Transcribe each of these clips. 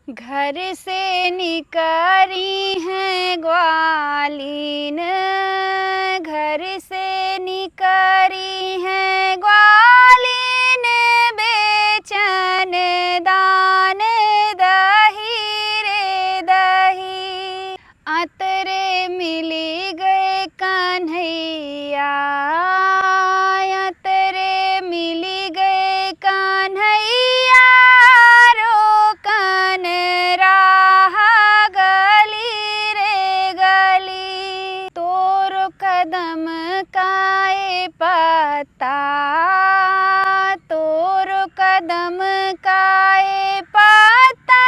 घर से निकली हैं ग्वालीन, घर से निकली हैं ग्वालीन, बेचन दान दही रे दही। अतरे मिली गए कन्हैया, अतरे मिली गए कन्हैया, रोकन राह गली रे गली। तोरो कदम काए पत्ता, तोरो कदम काए पत्ता,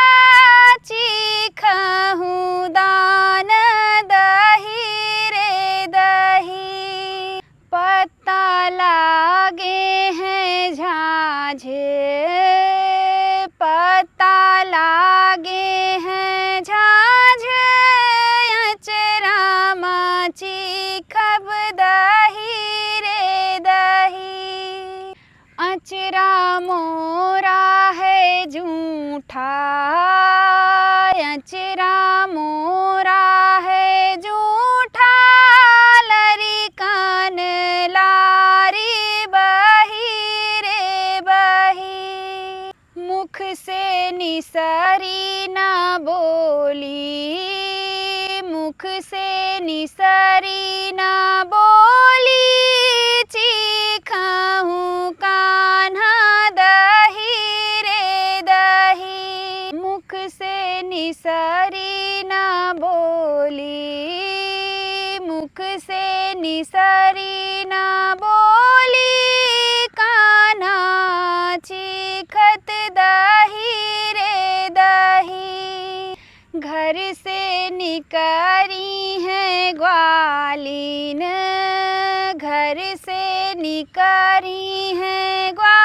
चीखहूँ दान दही रे दही। पत्ता लागे हैं झांझे, पत्ता लागे हैं झांझे, अचरा माची खब दही रे दही। अचरा मोरा है झूठा, अचरा मोरा है झूठा, लरिकन लारी बही रे बही। मुख से निसरी ना बोली, मुख से निसरी ना बोली, चीखहूँ कान्हा दही रे दही। मुख से निसरी ना बोली, मुख से निसरी ना बोली, कान्हा चीखत दही रे दही। घर से निकली हैं ग्वालीन, घर से निकली हैं ग्वालीन,